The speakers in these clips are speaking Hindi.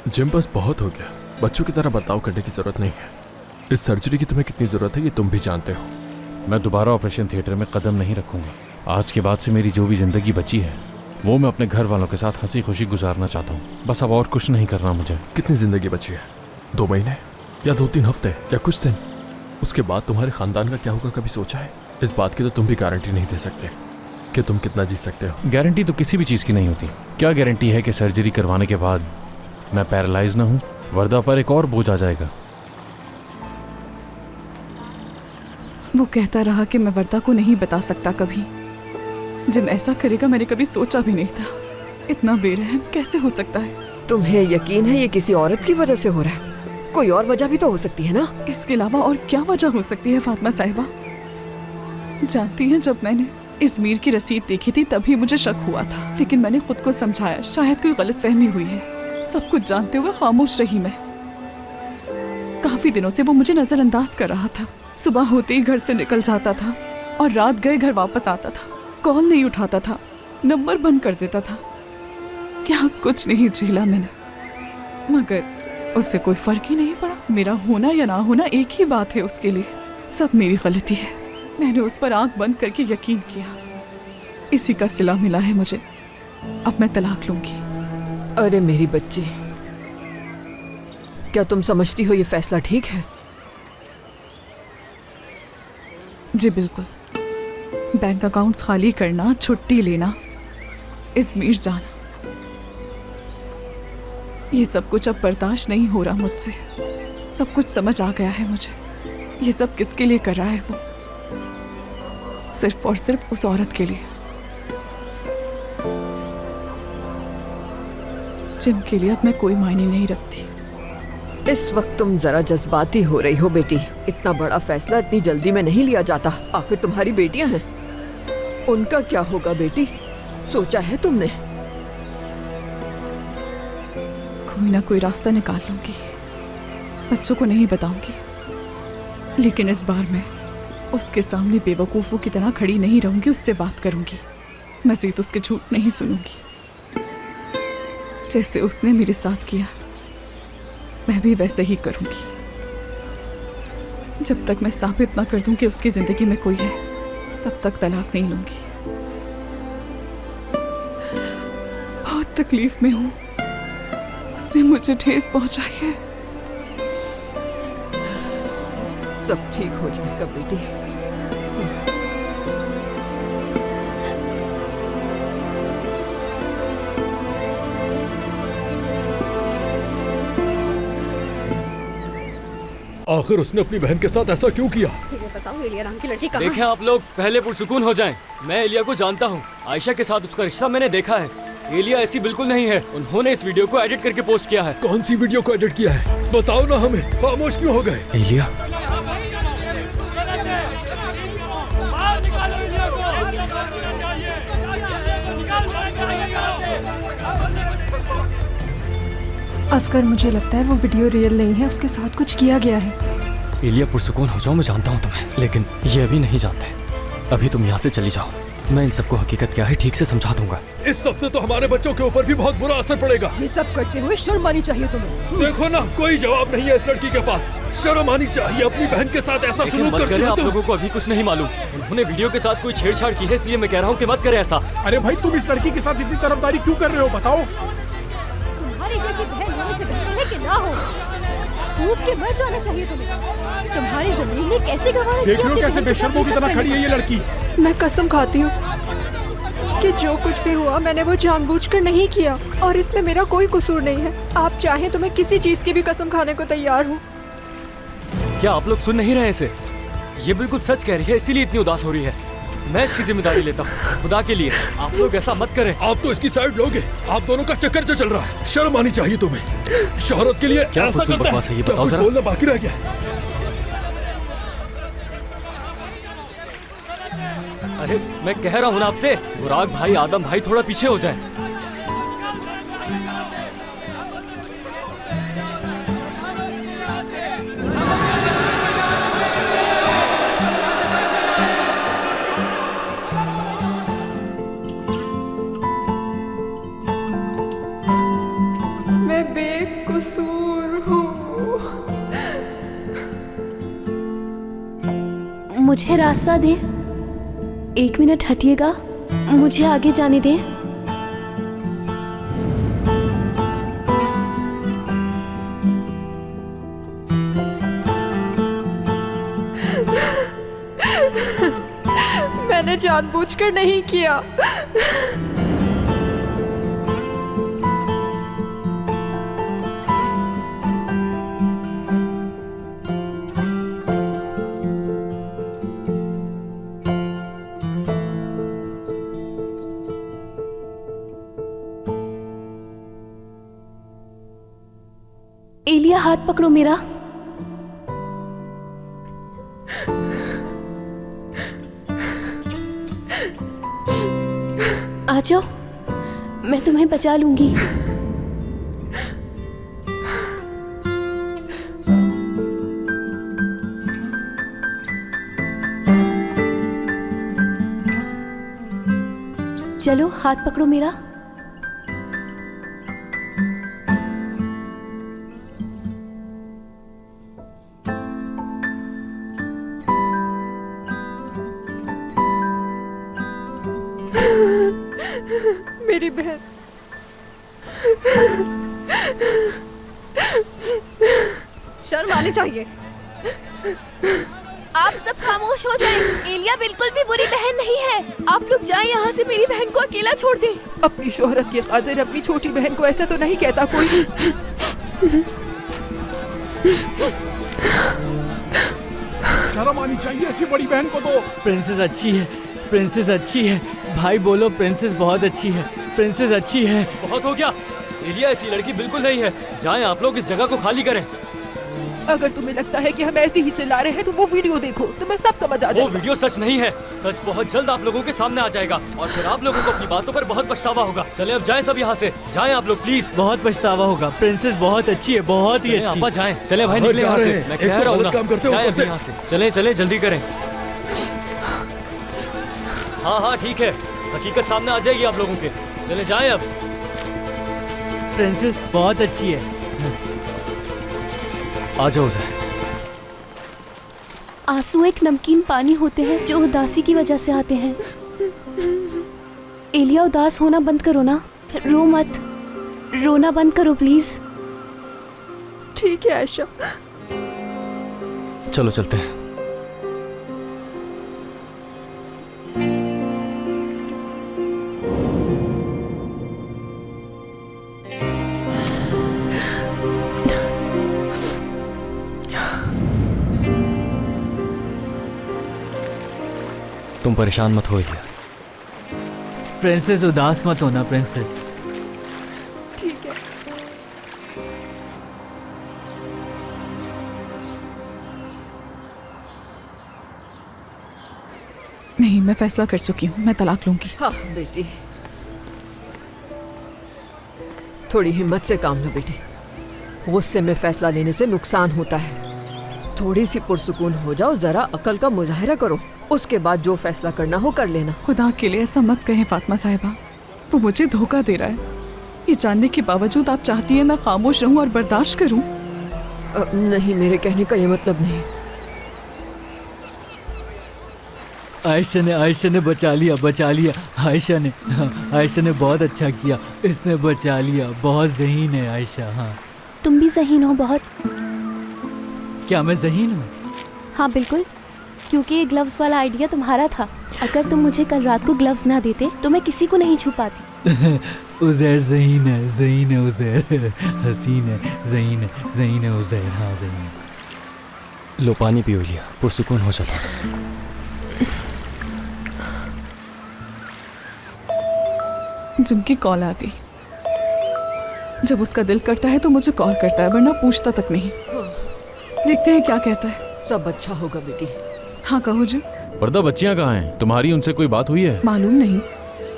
जिम बस बहुत हो गया। बच्चों की तरह बर्ताव करने की जरूरत नहीं है। इस सर्जरी की तुम्हें कितनी जरूरत है ये तुम भी जानते हो। मैं दोबारा ऑपरेशन थिएटर में कदम नहीं रखूंगा। आज के बाद से मेरी जो भी जिंदगी बची है वो मैं अपने घर वालों के साथ हंसी खुशी गुजारना चाहता हूँ। बस अब और कुछ नहीं करना मुझे। कितनी जिंदगी बची है? 2 महीने या 2-3 हफ्ते या कुछ दिन? उसके बाद तुम्हारे खानदान का क्या होगा, कभी सोचा है? इस बात की तो तुम भी गारंटी नहीं दे सकते कि तुम कितना जी सकते हो। गारंटी तो किसी भी चीज़ की नहीं होती। क्या गारंटी है कि सर्जरी करवाने के बाद मैं पैरालाइज ना हूँ? वर्दा पर एक और बोझ आ जाएगा। वो कहता रहा कि मैं वर्दा को नहीं बता सकता कभी। जिम ऐसा करेगा मैंने कभी सोचा भी नहीं था। इतना बेरहम कैसे हो सकता है? तुम्हें यकीन है ये किसी औरत की वजह से हो रहा है? कोई और वजह भी तो हो सकती है ना? इसके अलावा और क्या वजह हो सकती है फातिमा साहिबा? जानती हैं, जब मैंने इज़मीर की रसीद देखी थी तभी मुझे शक हुआ था, लेकिन मैंने खुद को समझाया शायद कोई गलतफहमी हुई है। सब कुछ जानते हुए खामोश रही मैं। काफी दिनों से वो मुझे नजरअंदाज कर रहा था। सुबह होते ही घर से निकल जाता था और रात गए घर वापस आता था। कॉल नहीं उठाता था, नंबर बंद कर देता था। क्या कुछ नहीं झेला मैंने, मगर उससे कोई फर्क ही नहीं पड़ा। मेरा होना या ना होना एक ही बात है उसके लिए। सब मेरी गलती है। मैंने उस पर आंख बंद करके यकीन किया। इसी का सिला मिला है मुझे। अब मैं तलाक लूंगी। अरे मेरी बच्ची, क्या तुम समझती हो ये फैसला ठीक है? जी बिल्कुल। बैंक अकाउंट्स खाली करना, छुट्टी लेना, इज़मीर जाना, ये सब कुछ अब बर्दाश्त नहीं हो रहा मुझसे। सब कुछ समझ आ गया है मुझे। ये सब किसके लिए कर रहा है वो? सिर्फ और सिर्फ उस औरत के लिए। जिम के लिए अब मैं कोई मायने नहीं रखती। इस वक्त तुम जरा जज्बाती हो रही हो बेटी। इतना बड़ा फैसला इतनी जल्दी में नहीं लिया जाता। आखिर तुम्हारी बेटियां हैं, उनका क्या होगा बेटी? सोचा है तुमने? कोई ना कोई रास्ता निकाल लूंगी। बच्चों को नहीं बताऊंगी, लेकिन इस बार मैं उसके सामने बेवकूफ़ों की तरह खड़ी नहीं रहूंगी। उससे बात करूंगी, मज़ीद उसके झूठ नहीं सुनूंगी। जैसे उसने मेरे साथ किया मैं भी वैसे ही करूंगी। जब तक मैं साबित ना कर दूं कि उसकी जिंदगी में कोई है, तब तक तलाक नहीं लूंगी। बहुत तकलीफ में हूं। उसने मुझे ठेस पहुंचाई है। सब ठीक हो जाएगा बेटी। आखिर उसने अपनी बहन के साथ ऐसा क्यों किया? बताओ एलिया नाम की लड़की कहाँ देखें आप लोग पहले पुरसुकून हो जाएं। मैं एलिया को जानता हूँ। आयशा के साथ उसका रिश्ता मैंने देखा है। एलिया ऐसी बिल्कुल नहीं है। उन्होंने इस वीडियो को एडिट करके पोस्ट किया है। कौन सी वीडियो को एडिट किया है? बताओ ना हमें। खामोश क्यों हो गए? एलिया, असगर, मुझे लगता है वो वीडियो रियल नहीं है। उसके साथ कुछ किया गया है। एलिया पुरसुकून हो जाओ, मैं जानता हूँ तुम्हें, लेकिन ये अभी नहीं जानते। अभी तुम यहाँ से चली जाओ। मैं इन सबको हकीकत क्या है ठीक से समझा दूंगा। इस सब से तो हमारे बच्चों के ऊपर भी बहुत बुरा असर पड़ेगा। ये सब करते हुए शर्म आनी चाहिए तुम्हें। देखो ना, कोई जवाब नहीं है इस लड़की के पास। शर्म आनी चाहिए। अपनी बहन के साथ ऐसा सलूक मत करती करें। हो आप तुम। लोगों को अभी कुछ नहीं मालूम। उन्होंने वीडियो के साथ कोई छेड़छाड़ की है, इसलिए मैं कह रहा हूँ कि मत करें ऐसा। अरे भाई, तुम इस लड़की के साथ इतनी तरफदारी क्यों कर रहे हो? बताओ। तुम्हारी जैसी बहन होने से बेहतर है कि ना हो। डूब के मर जाना चाहिए तुम्हें। तुम्हारी जमीन ने कैसे गवारा देख लो कैसे बेशर्मों की तरह खड़ी है ये लड़की। मैं कसम खाती हूँ कि जो कुछ भी हुआ मैंने वो जानबूझकर नहीं किया और इसमें मेरा कोई कसूर नहीं है। आप चाहें तो मैं किसी चीज की भी कसम खाने को तैयार हूँ। क्या आप लोग सुन नहीं रहे इसे? ये बिल्कुल सच कह रही है, इसीलिए इतनी उदास हो रही है। मैं इसकी जिम्मेदारी लेता हूँ। खुदा के लिए आप लोग ऐसा मत करें। आप तो इसकी साइड लोगे। आप दोनों का चक्कर जो चल रहा है। शर्म आनी चाहिए तुम्हें। शोहरत के लिए क्या ऐसा करता बकवास है ये? क्या बताओ कुछ जरा। बोलना बाकी रह गया? अरे मैं कह रहा हूँ ना आपसे, बुराक भाई, आदम भाई थोड़ा पीछे हो जाए। मैं बेकसूर बेकसूर हूँ। मुझे रास्ता दे। 1 मिनट हटिएगा, मुझे आगे जाने दें। मैंने जानबूझकर नहीं किया। एलिया, हाथ पकड़ो मेरा। आ जाओ, मैं तुम्हें बचा लूंगी। चलो, हाथ पकड़ो मेरा। मेरी बहन। शर्म आनी चाहिए। आप सब खामोश हो जाएं। एलिया बिल्कुल भी बुरी बहन नहीं है। आप लोग जाएं यहाँ से, मेरी बहन को अकेला छोड़ दें। अपनी शोहरत की खातिर अपनी छोटी बहन को ऐसा तो नहीं कहता कोई। शर्म आनी चाहिए ऐसी बड़ी बहन को तो। प्रिंसेस अच्छी है, प्रिंसेस अच्छी है। भाई बोलो, प्रिंसेस बहुत अच्छी है, प्रिंसेस अच्छी है। बहुत हो गया। एलिया ऐसी लड़की बिल्कुल नहीं है। जाएं आप लोग, इस जगह को खाली करें। अगर तुम्हें लगता है कि हम ऐसे ही चिल्ला रहे हैं तो वो वीडियो देखो, तुम्हें सब समझ आ वो जाएगा। वीडियो सच नहीं है। सच बहुत जल्द आप लोगों के सामने आ जाएगा और फिर आप लोगों को अपनी बातों पर बहुत पछतावा होगा। चले अब जाएं सब यहाँ से। जाएं आप लोग प्लीज। बहुत पछतावा होगा। प्रिंसेस बहुत अच्छी है, बहुत ही चले अच्छी। आपा जाएं। चले भाई निकले यहाँ से। मैं कह रहा हूँ ना, जाएं अब यहाँ से। चले चले जल्दी करें। हाँ हाँ ठीक है, हकीकत सामने आ जाएगी आप लोगों के। चले जाएं अब। प्रिंसेस बहुत अच्छी है। आ जाओ उसे। आंसू एक नमकीन पानी होते हैं जो उदासी की वजह से आते हैं। एलिया, उदास होना बंद करो ना। रो मत, रोना बंद करो प्लीज। ठीक है आयशा। चलो चलते हैं। तुम परेशान मत हो एलिया। प्रिंसेस उदास मत होना प्रिंसेस। ठीक है। नहीं, मैं फैसला कर चुकी हूँ, मैं तलाक लूंगी। हाँ बेटी, थोड़ी हिम्मत से काम लो बेटी। गुस्से में फैसला लेने से नुकसान होता है। थोड़ी सी पुरसुकून हो जाओ, जरा अकल का मुजाहिरा करो, उसके बाद जो फैसला करना हो कर लेना। खुदा के लिए ऐसा मत कहें फातिमा साहिबा, वो मुझे धोखा दे रहा है। ये जानने के बावजूद आप चाहती हैं मैं खामोश रहूं और बर्दाश्त करूं? नहीं, मेरे कहने का ये मतलब नहीं। आयशा ने बचा लिया, बचा लिया। आयशा ने बहुत अच्छा किया, इसने बचा लिया। बहुत ज़हीन है आयशा। हाँ, तुम भी ज़हीन हो बहुत। क्या मैं ज़हीन हूँ? हाँ बिल्कुल, क्योंकि ये ग्लव्स वाला आइडिया तुम्हारा था। अगर तुम मुझे कल रात को ग्लव्स ना देते तो मैं किसी को नहीं छुपाती। उज़ैर ज़हीन है उज़ैर। हसीन है, ज़हीन है उज़ैर। हाँ ज़हीन है। लो पानी पियो लिया, पुरसुकून हो जाता। जिम की कॉल आ गई। जब उसका दिल करता है तो मुझे कॉल करता है, वरना पूछता तक नहीं। देखते हैं क्या कहता है। सब अच्छा होगा बेटी। हाँ कहो जी। वर्दा, बच्चियां कहाँ हैं? तुम्हारी उनसे कोई बात हुई है? मालूम नहीं,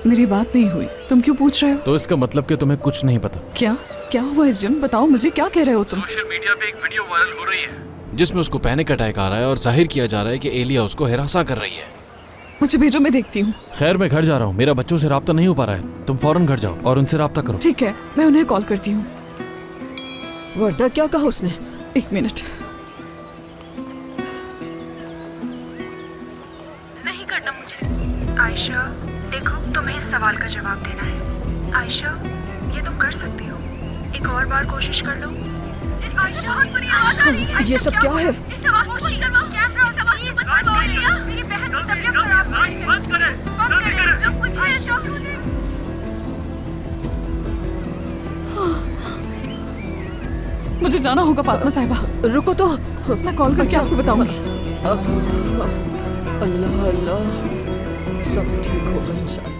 मेरी बात नहीं हुई। तुम क्यों पूछ रहे हो? तो इसका मतलब कि तुम्हें कुछ नहीं पता। क्या हुआ है जिम? बताओ मुझे, क्या कह रहे हो तुम? सोशल मीडिया पे एक वीडियो वायरल हो रही है जिसमें उसको पैनिक अटैक आ रहा है और जाहिर किया जा रहा है कि एलिया उसको हिरासा कर रही है। मुझे भेजो, मैं देखती हूँ। खैर, मैं घर जा रहा हूँ, मेरा बच्चों से राब्ता नहीं हो पा रहा है। तुम फौरन घर जाओ और उनसे राब्ता करो। ठीक है, मैं उन्हें कॉल करती हूँ। वर्दा क्या कहा उसने? 1 मिनट। नहीं करना मुझे। आयशा देखो, तुम्हें इस सवाल का जवाब देना है। आयशा, ये तुम कर सकती हो। एक और बार कोशिश कर लो। आयशा, बहुत बुरी आवाज आ रही है। ये सब क्या है? इस आवाज को बंद करवाओ। कैमरा इस आवाज को बंद करवाओ। लिया, मेरी बहन की तबीयत खराब है। बंद करें। बंद करें। लोग पूछिए ऐसा क्यों नहीं? मुझे जाना होगा फातिमा साहिबा। रुको तो। मैं कॉल करके आपको बताऊंगी। अल्लाह अल्लाह, सब ठीक होगा इंशाल्लाह।